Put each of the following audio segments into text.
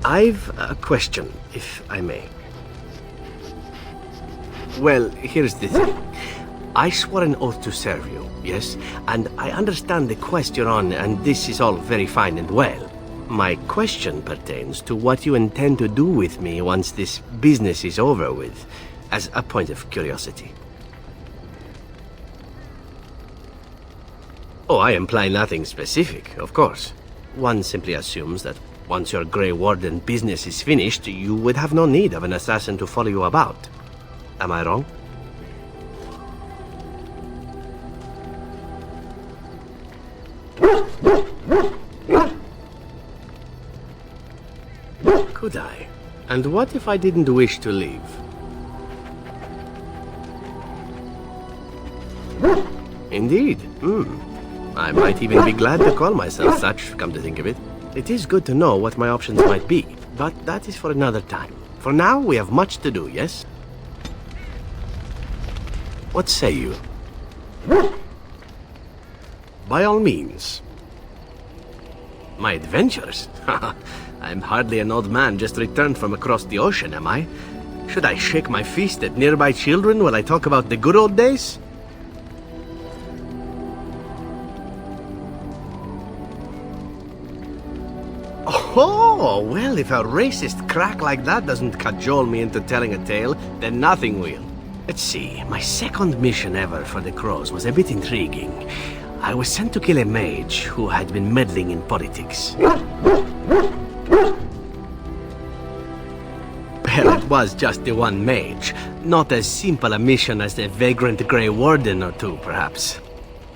I've a question, if I may. Well, here's the thing. I swore an oath to serve you, yes? And I understand the quest you're on, and this is all very fine and well. My question pertains to what you intend to do with me once this business is over with, as a point of curiosity. Oh, I imply nothing specific, of course. One simply assumes that once your Grey Warden business is finished, you would have no need of an assassin to follow you about. Am I wrong? Could I? And what if I didn't wish to leave? Indeed. I might even be glad to call myself such, come to think of it. It is good to know what my options might be, but that is for another time. For now, we have much to do, yes? What say you? By all means. My adventures? I'm hardly an old man just returned from across the ocean, am I? Should I shake my fist at nearby children while I talk about the good old days? Oh, well, if a racist crack like that doesn't cajole me into telling a tale, then nothing will. Let's see, my second mission ever for the Crows was a bit intriguing. I was sent to kill a mage who had been meddling in politics. Well, it was just the one mage. Not as simple a mission as the vagrant Grey Warden or two, perhaps.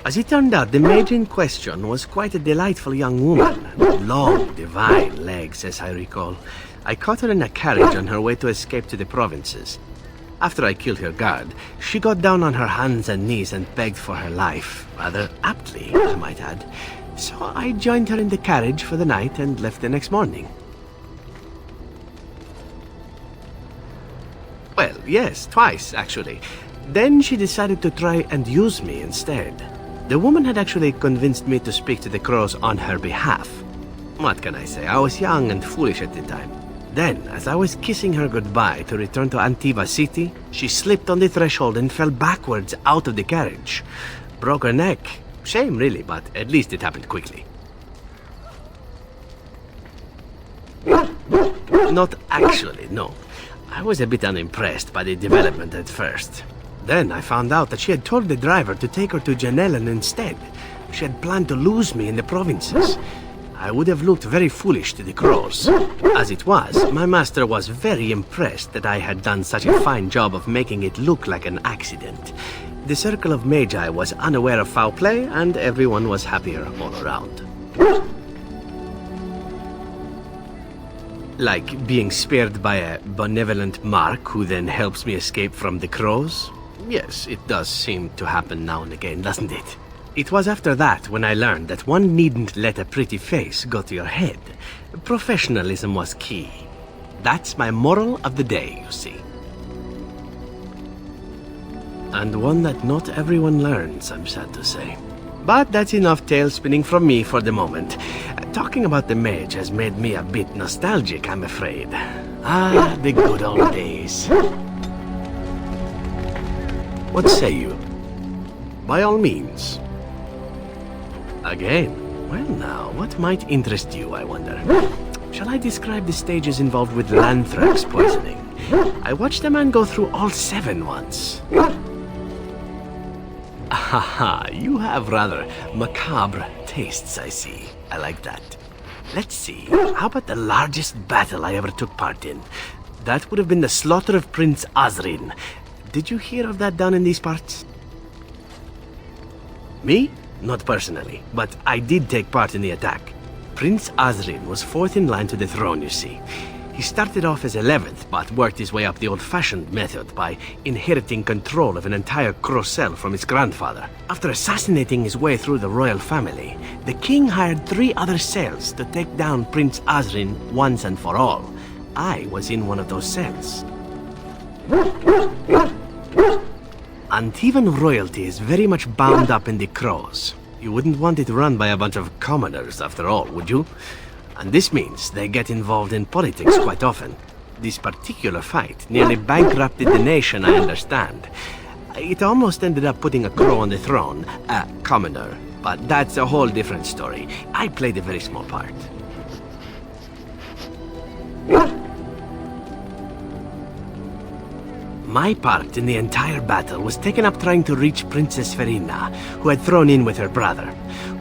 As it turned out, the mage in question was quite a delightful young woman. Long, divine legs, as I recall. I caught her in a carriage on her way to escape to the provinces. After I killed her guard, she got down on her hands and knees and begged for her life. Rather aptly, I might add. So I joined her in the carriage for the night and left the next morning. Well, yes, twice, actually. Then she decided to try and use me instead. The woman had actually convinced me to speak to the Crows on her behalf. What can I say? I was young and foolish at the time. Then, as I was kissing her goodbye to return to Antiva City, she slipped on the threshold and fell backwards out of the carriage. Broke her neck. Shame, really, but at least it happened quickly. Not actually, no. I was a bit unimpressed by the development at first. Then I found out that she had told the driver to take her to Janellen instead. She had planned to lose me in the provinces. I would have looked very foolish to the Crows. As it was, my master was very impressed that I had done such a fine job of making it look like an accident. The Circle of Magi was unaware of foul play, and everyone was happier all around. Like being spared by a benevolent Mark who then helps me escape from the Crows? Yes, it does seem to happen now and again, doesn't it? It was after that when I learned that one needn't let a pretty face go to your head. Professionalism was key. That's my moral of the day, you see. And one that not everyone learns, I'm sad to say. But that's enough tale spinning from me for the moment. Talking about the mage has made me a bit nostalgic, I'm afraid. Ah, the good old days. What say you? By all means. Again? Well now, what might interest you, I wonder? Shall I describe the stages involved with Lanthrax poisoning? I watched a man go through all 7 once. Haha, you have rather macabre tastes, I see. I like that. Let's see, how about the largest battle I ever took part in? That would have been the slaughter of Prince Azrin. Did you hear of that down in these parts? Me? Not personally, but I did take part in the attack. Prince Azrin was 4th in line to the throne, you see. He started off as 11th, but worked his way up the old-fashioned method by inheriting control of an entire Crocell from his grandfather. After assassinating his way through the royal family, the king hired 3 other cells to take down Prince Azrin once and for all. I was in one of those cells. Antivan royalty is very much bound up in the Crows. You wouldn't want it run by a bunch of commoners, after all, would you? And this means they get involved in politics quite often. This particular fight nearly bankrupted the nation, I understand. It almost ended up putting a crow on the throne, a commoner. But that's a whole different story. I played a very small part. My part in the entire battle was taken up trying to reach Princess Verina, who had thrown in with her brother.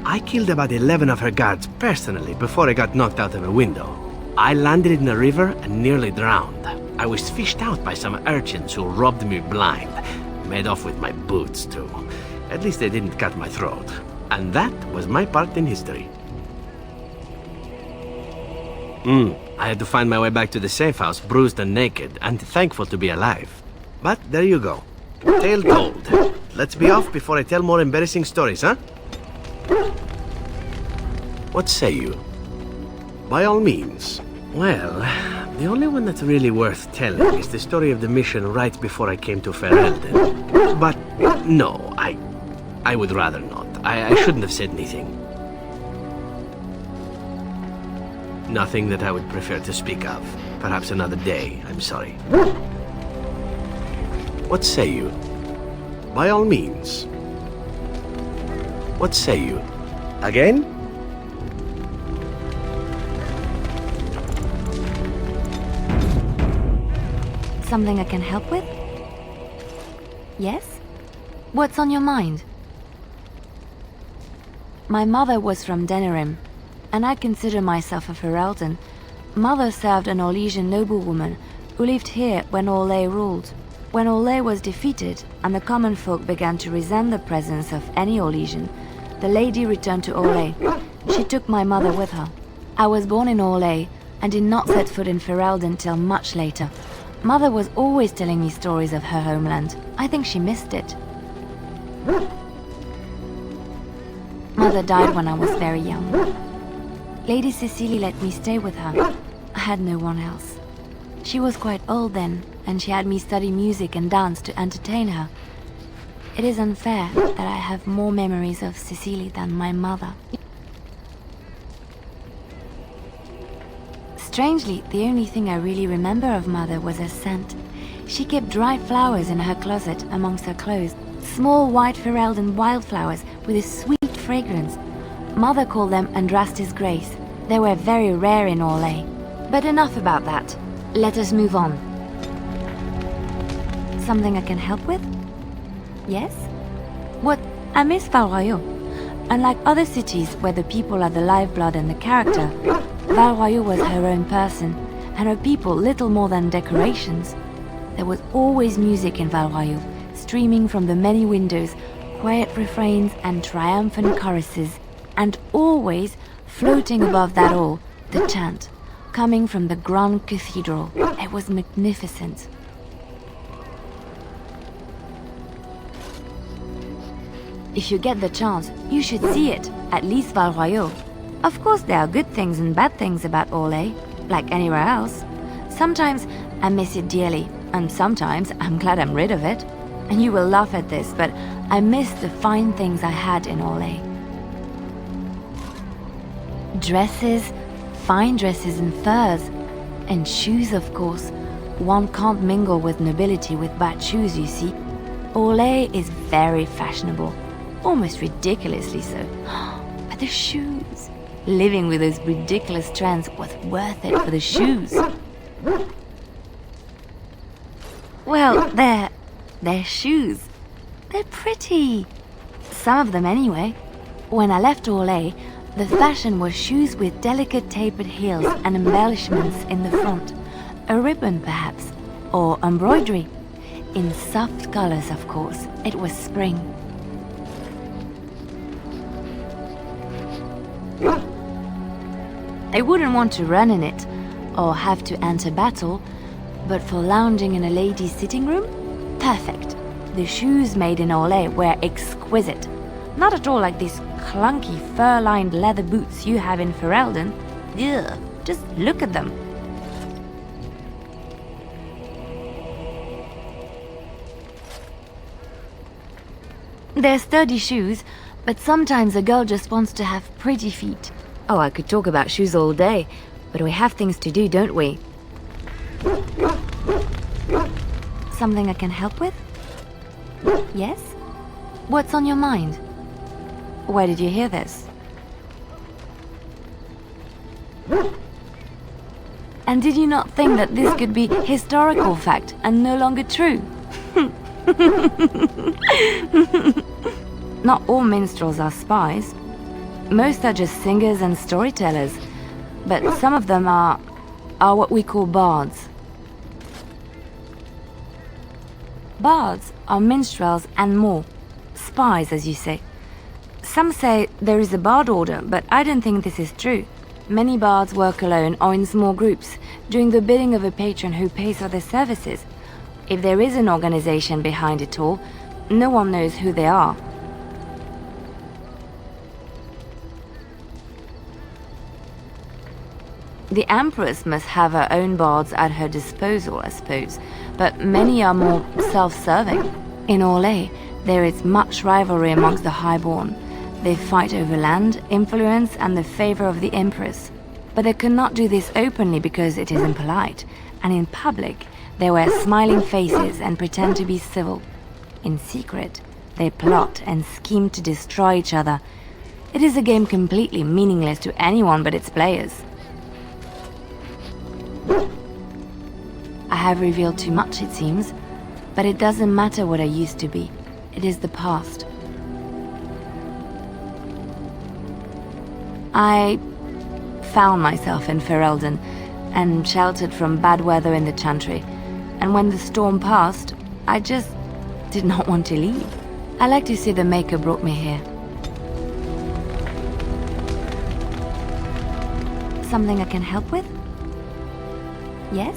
I killed about 11 of her guards personally before I got knocked out of a window. I landed in a river and nearly drowned. I was fished out by some urchins who robbed me blind. Made off with my boots, too. At least they didn't cut my throat. And that was my part in history. I had to find my way back to the safe house, bruised and naked, and thankful to be alive. But there you go. Tale told. Let's be off before I tell more embarrassing stories, huh? What say you? By all means. Well, the only one that's really worth telling is the story of the mission right before I came to Ferelden. But no, I would rather not. I shouldn't have said anything. Nothing that I would prefer to speak of. Perhaps another day, I'm sorry. What say you? By all means. What say you? Again? Something I can help with? Yes? What's on your mind? My mother was from Denerim, and I consider myself a Ferelden. Mother served an Orlesian noblewoman who lived here when Orlais ruled. When Orlais was defeated and the common folk began to resent the presence of any Orlesian, the lady returned to Orlais. She took my mother with her. I was born in Orlais and did not set foot in Ferelden till much later. Mother was always telling me stories of her homeland. I think she missed it. Mother died when I was very young. Lady Cecilie let me stay with her. I had no one else. She was quite old then, and she had me study music and dance to entertain her. It is unfair that I have more memories of Cecilie than my mother. Strangely, the only thing I really remember of Mother was her scent. She kept dried flowers in her closet amongst her clothes. Small white Ferelden wildflowers with a sweet fragrance. Mother called them Andrastis Grace. They were very rare in Orlais. But enough about that. Let us move on. Something I can help with? Yes? What? I miss Val Royeaux. Unlike other cities where the people are the lifeblood and the character, Val Royeaux was her own person, and her people little more than decorations. There was always music in Val Royeaux, streaming from the many windows, quiet refrains and triumphant choruses, and always, floating above that all, the chant, coming from the Grand Cathedral. It was magnificent. If you get the chance, you should see it, at least Val Royeaux. Of course there are good things and bad things about Orlais, like anywhere else. Sometimes I miss it dearly, and sometimes I'm glad I'm rid of it. And you will laugh at this, but I miss the fine things I had in Orlais. Dresses, fine dresses and furs, and shoes of course. One can't mingle with nobility with bad shoes, you see. Orlais is very fashionable, almost ridiculously so. But the shoes! Living with those ridiculous trends was worth it for the shoes. Well, they're shoes. They're pretty. Some of them anyway. When I left Orlais, the fashion was shoes with delicate tapered heels and embellishments in the front. A ribbon perhaps, or embroidery. In soft colors, of course. It was spring. I wouldn't want to run in it, or have to enter battle, but for lounging in a lady's sitting room, perfect. The shoes made in Orlais were exquisite. Not at all like these clunky fur-lined leather boots you have in Ferelden. Ugh, just look at them. They're sturdy shoes, but sometimes a girl just wants to have pretty feet. Oh, I could talk about shoes all day, but we have things to do, don't we? Something I can help with? Yes? What's on your mind? Where did you hear this? And did you not think that this could be historical fact and no longer true? Not all minstrels are spies. Most are just singers and storytellers, but some of them are what we call bards. Bards are minstrels and more. Spies, as you say. Some say there is a bard order, but I don't think this is true. Many bards work alone or in small groups, doing the bidding of a patron who pays for their services. If there is an organization behind it all, no one knows who they are. The Empress must have her own bards at her disposal, I suppose, but many are more self-serving. In Orlais, there is much rivalry amongst the highborn. They fight over land, influence, and the favor of the Empress. But they cannot do this openly because it is impolite, and in public, they wear smiling faces and pretend to be civil. In secret, they plot and scheme to destroy each other. It is a game completely meaningless to anyone but its players. I have revealed too much, it seems, but it doesn't matter what I used to be. It is the past. I found myself in Ferelden and sheltered from bad weather in the Chantry, and when the storm passed, I just did not want to leave. I like to say the Maker brought me here. Something I can help with? Yes?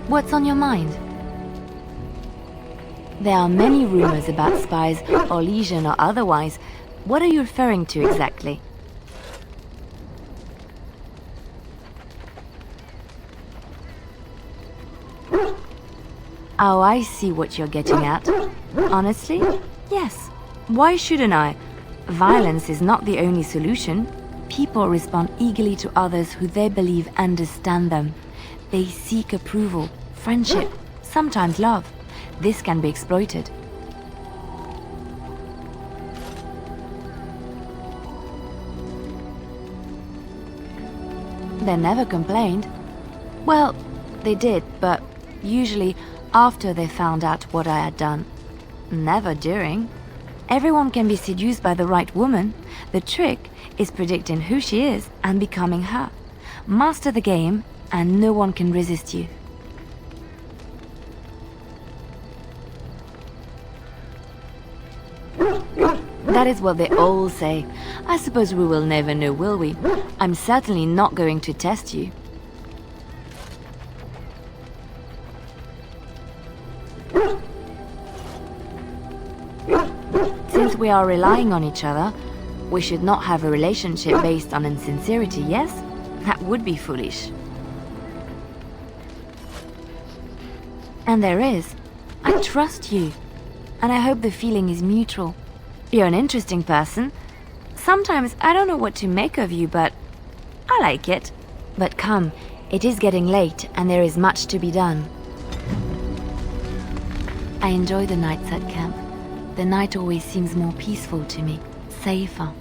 What's on your mind? There are many rumors about spies, or legion or otherwise. What are you referring to exactly? Oh, I see what you're getting at. Honestly? Yes. Why shouldn't I? Violence is not the only solution. People respond eagerly to others who they believe understand them. They seek approval, friendship, sometimes love. This can be exploited. They never complained. Well, they did, but usually after they found out what I had done. Never during. Everyone can be seduced by the right woman. The trick is predicting who she is and becoming her. Master the game, and no one can resist you. That is what they all say. I suppose we will never know, will we? I'm certainly not going to test you. Since we are relying on each other, we should not have a relationship based on insincerity, yes? That would be foolish. And there is. I trust you. And I hope the feeling is mutual. You're an interesting person. Sometimes I don't know what to make of you, but I like it. But come, it is getting late and there is much to be done. I enjoy the nights at camp. The night always seems more peaceful to me, safer.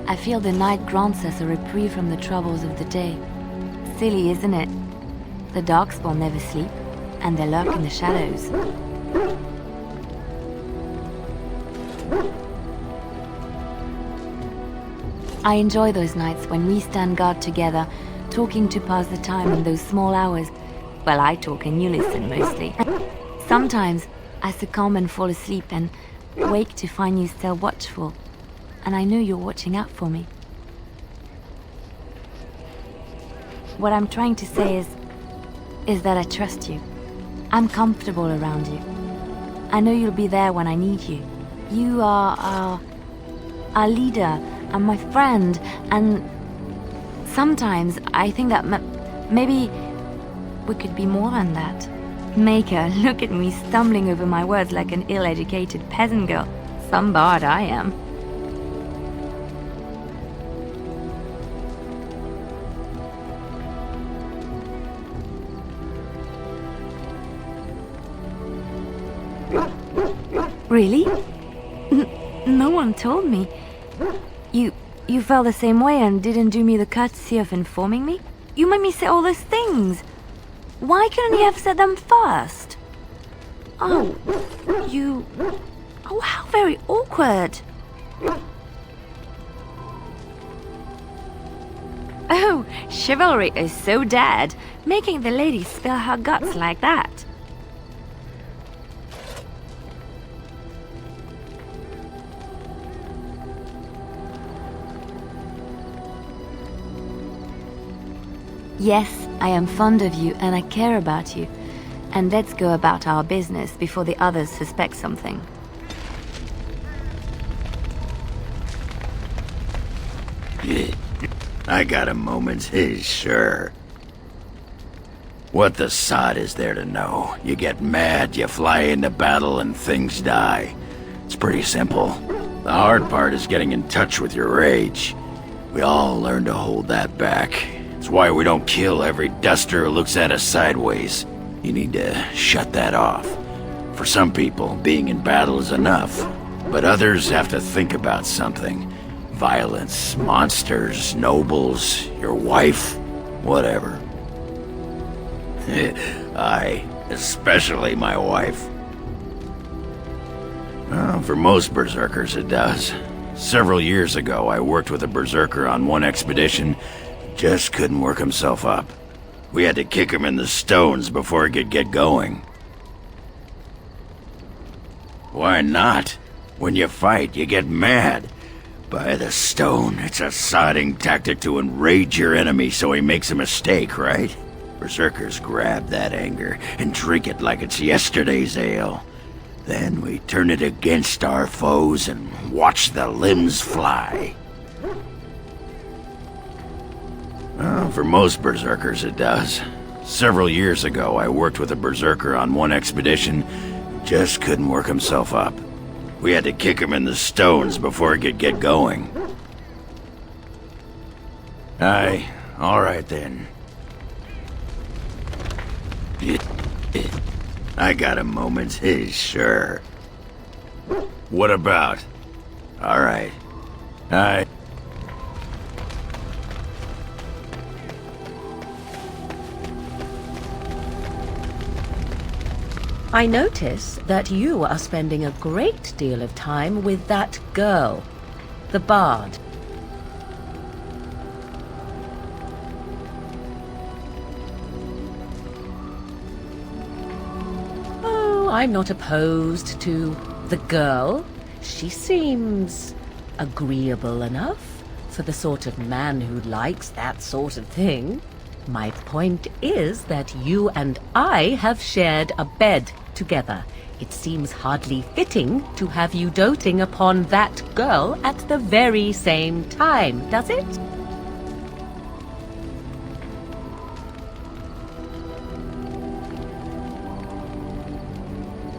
I feel the night grants us a reprieve from the troubles of the day. Silly, isn't it? The darkspawn never sleep, and they lurk in the shadows. I enjoy those nights when we stand guard together, talking to pass the time in those small hours. Well, I talk and you listen mostly. Sometimes I succumb and fall asleep and wake to find you still watchful. And I know you're watching out for me. What I'm trying to say is that I trust you. I'm comfortable around you. I know you'll be there when I need you. You are our leader and my friend, and sometimes I think that maybe we could be more than that. Maker, look at me stumbling over my words like an ill-educated peasant girl. Some bard I am. Really? No one told me. You felt the same way and didn't do me the courtesy of informing me? You made me say all those things. Why couldn't you have said them first? Oh, you... Oh, how very awkward. Oh, chivalry is so dead, making the lady spill her guts like that. Yes, I am fond of you and I care about you. And let's go about our business before the others suspect something. I got a moment, sure. What the sod is there to know? You get mad, you fly into battle, and things die. It's pretty simple. The hard part is getting in touch with your rage. We all learn to hold that back. It's why we don't kill every duster who looks at us sideways. You need to shut that off. For some people, being in battle is enough. But others have to think about something. Violence, monsters, nobles, your wife, whatever. Especially my wife. Well, for most berserkers it does. Several years ago, I worked with a berserker on one expedition. Just couldn't work himself up. We had to kick him in the stones before he could get going. Why not? When you fight, you get mad. By the stone, it's a sodding tactic to enrage your enemy so he makes a mistake, right? Berserkers grab that anger and drink it like it's yesterday's ale. Then we turn it against our foes and watch the limbs fly. Well, for most berserkers it does. Several years ago, I worked with a berserker on one expedition. Just couldn't work himself up. We had to kick him in the stones before he could get going. All right then. I got a moment, sure. What about? All right. I notice that you are spending a great deal of time with that girl, the bard. Oh, I'm not opposed to the girl. She seems agreeable enough for the sort of man who likes that sort of thing. My point is that you and I have shared a bed together. It seems hardly fitting to have you doting upon that girl at the very same time, does it?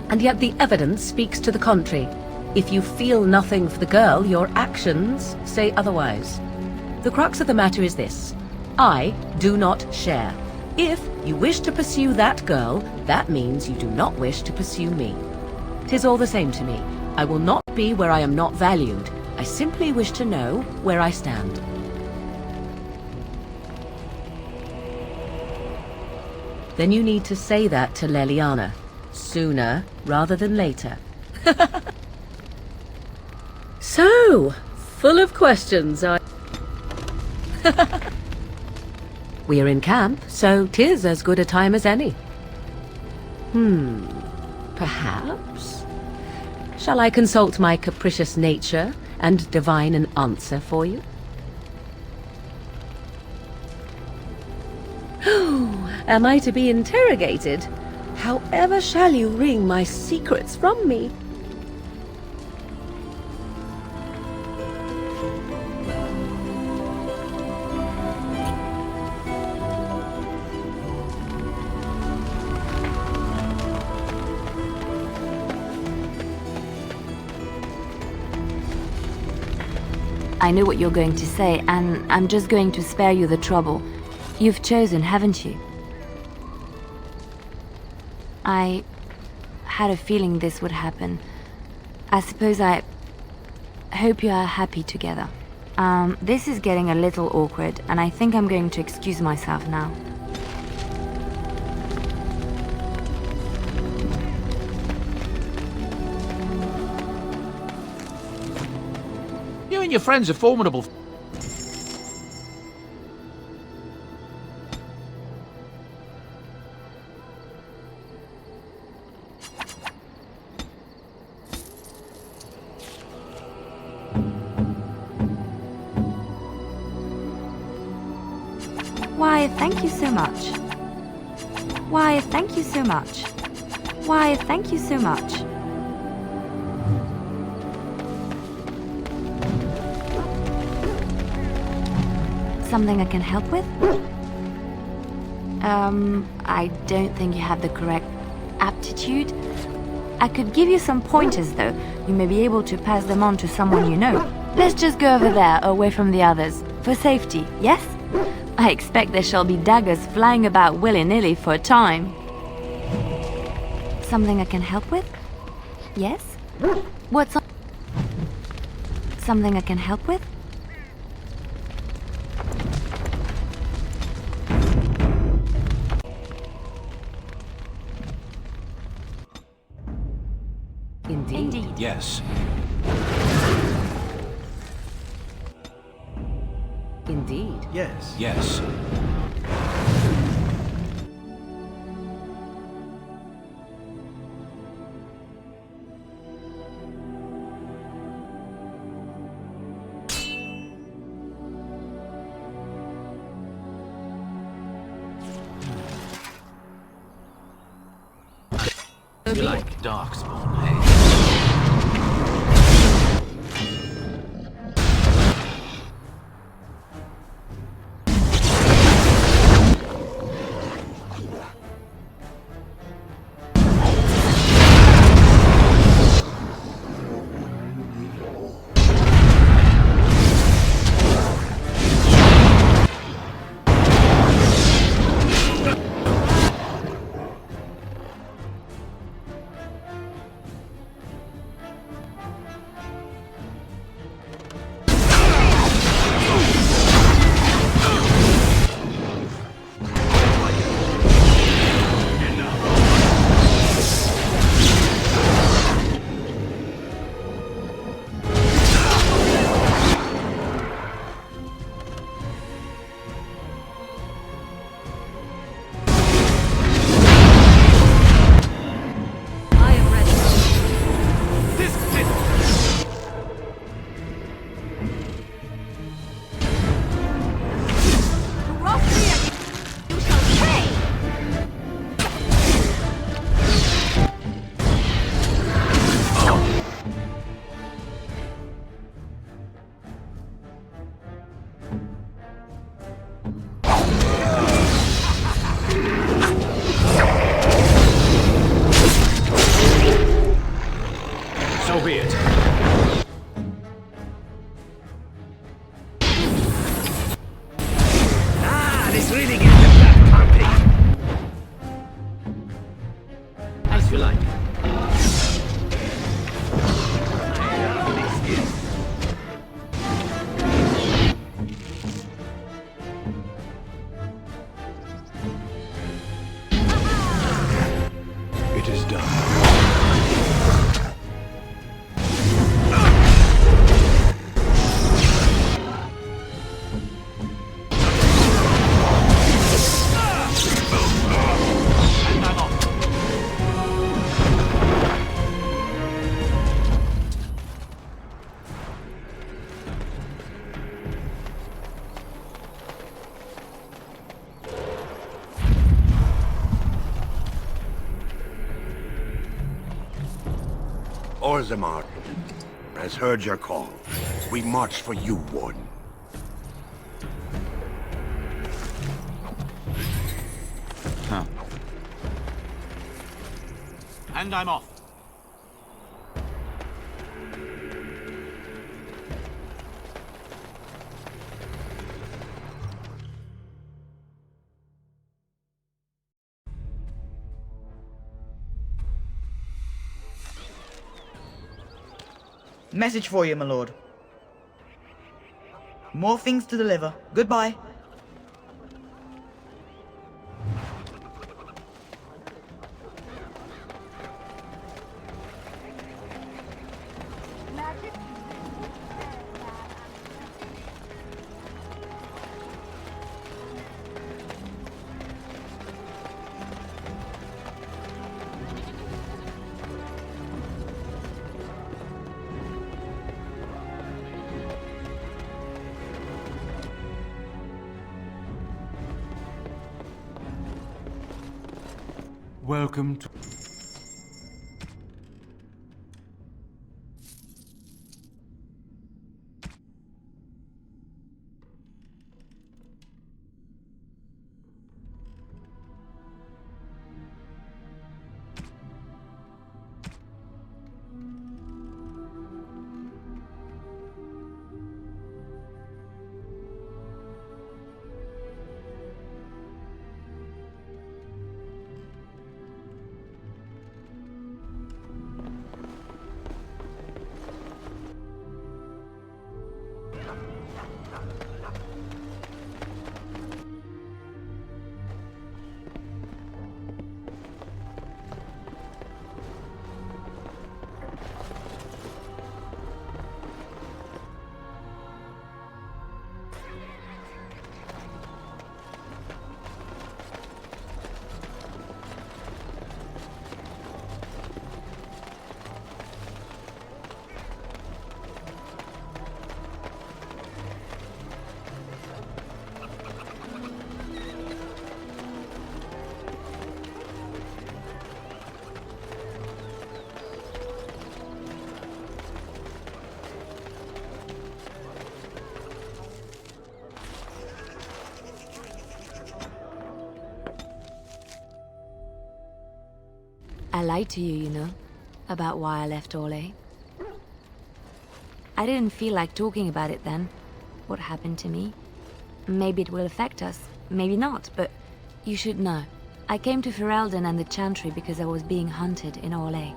And yet the evidence speaks to the contrary. If you feel nothing for the girl, your actions say otherwise. The crux of the matter is this. I do not share. If you wish to pursue that girl, that means you do not wish to pursue me. 'Tis all the same to me. I will not be where I am not valued. I simply wish to know where I stand. Then you need to say that to Leliana. Sooner rather than later. So, full of questions, We are in camp, so 'tis as good a time as any. Perhaps? Shall I consult my capricious nature and divine an answer for you? Oh, am I to be interrogated? However shall you wring my secrets from me? I know what you're going to say, and I'm just going to spare you the trouble. You've chosen, haven't you? I had a feeling this would happen. I suppose I hope you are happy together. This is getting a little awkward, and I think I'm going to excuse myself now. You and your friends are formidable. Why, thank you so much. Why, thank you so much. Why, thank you so much. Something I can help with? I don't think you have the correct aptitude. I could give you some pointers, though. You may be able to pass them on to someone you know. Let's just go over there, away from the others. For safety, yes? I expect there shall be daggers flying about willy-nilly for a time. Something I can help with? Yes? What's on? Something I can help with? Indeed. Yes. Indeed. Yes. Yes. You like Darkspawn, hey? So be it. This really gets the blood pumping. As you like. It is done. Orzammar has heard your call. We march for you, Warden. Huh. And I'm off. Message for you, my lord. More things to deliver. Goodbye. Welcome to... I lied to you, you know, about why I left Orlais. I didn't feel like talking about it then, what happened to me. Maybe it will affect us, maybe not, but you should know. I came to Ferelden and the Chantry because I was being hunted in Orlais.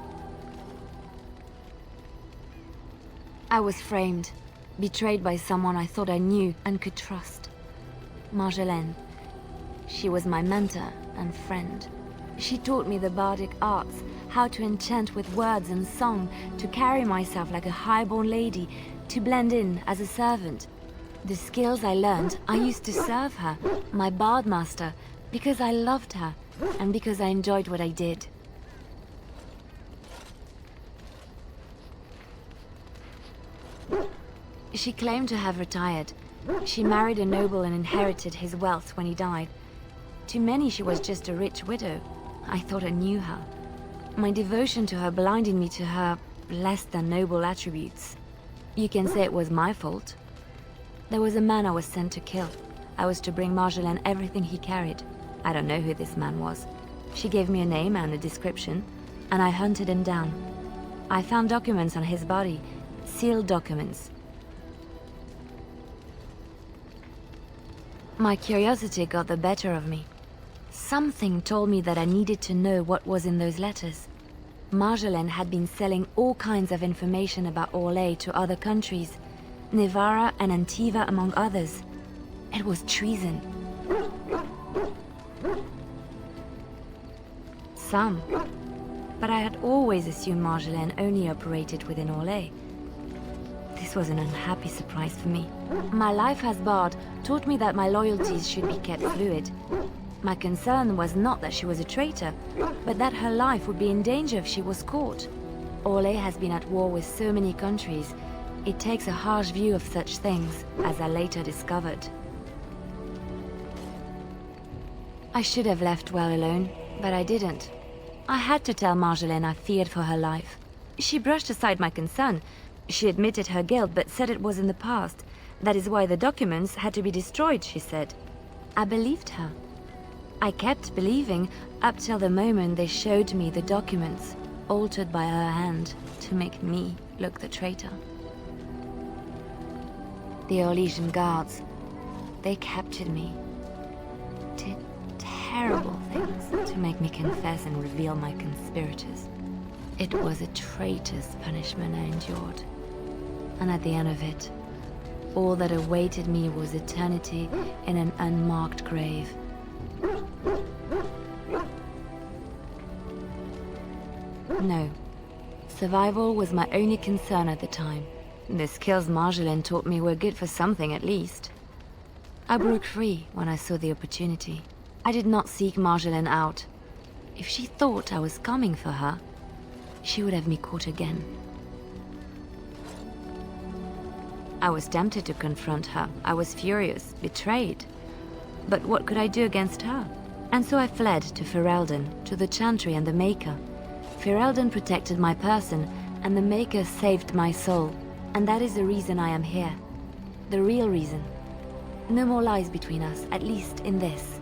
I was framed, betrayed by someone I thought I knew and could trust. Marjolaine. She was my mentor and friend. She taught me the bardic arts, how to enchant with words and song, to carry myself like a highborn lady, to blend in as a servant. The skills I learned, I used to serve her, my bard master, because I loved her, and because I enjoyed what I did. She claimed to have retired. She married a noble and inherited his wealth when he died. To many she was just a rich widow. I thought I knew her. My devotion to her blinded me to her less than noble attributes. You can say it was my fault. There was a man I was sent to kill. I was to bring Marjolaine everything he carried. I don't know who this man was. She gave me a name and a description, and I hunted him down. I found documents on his body, sealed documents. My curiosity got the better of me. Something told me that I needed to know what was in those letters. Marjolaine had been selling all kinds of information about Orlais to other countries, Nevarra and Antiva among others. It was treason. Some. But I had always assumed Marjolaine only operated within Orlais. This was an unhappy surprise for me. My life as bard taught me that my loyalties should be kept fluid. My concern was not that she was a traitor, but that her life would be in danger if she was caught. Orlais has been at war with so many countries. It takes a harsh view of such things, as I later discovered. I should have left well alone, but I didn't. I had to tell Marjolaine I feared for her life. She brushed aside my concern. She admitted her guilt, but said it was in the past. That is why the documents had to be destroyed, she said. I believed her. I kept believing up till the moment they showed me the documents, altered by her hand to make me look the traitor. The Orlesian guards, they captured me, did terrible things to make me confess and reveal my conspirators. It was a traitor's punishment I endured. and at the end of it, all that awaited me was eternity in an unmarked grave. No. Survival was my only concern at the time. The skills Marjolaine taught me were good for something at least. I broke free when I saw the opportunity. I did not seek Marjolaine out. If she thought I was coming for her, she would have me caught again. I was tempted to confront her. I was furious, betrayed. But what could I do against her? And so I fled to Ferelden, to the Chantry and the Maker. Ferelden protected my person, and the Maker saved my soul. And that is the reason I am here. The real reason. No more lies between us, at least in this.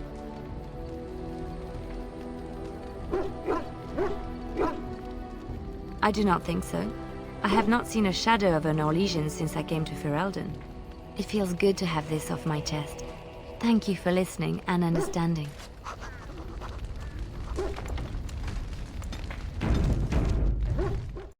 I do not think so. I have not seen a shadow of a Norwegian since I came to Ferelden. It feels good to have this off my chest. Thank you for listening and understanding.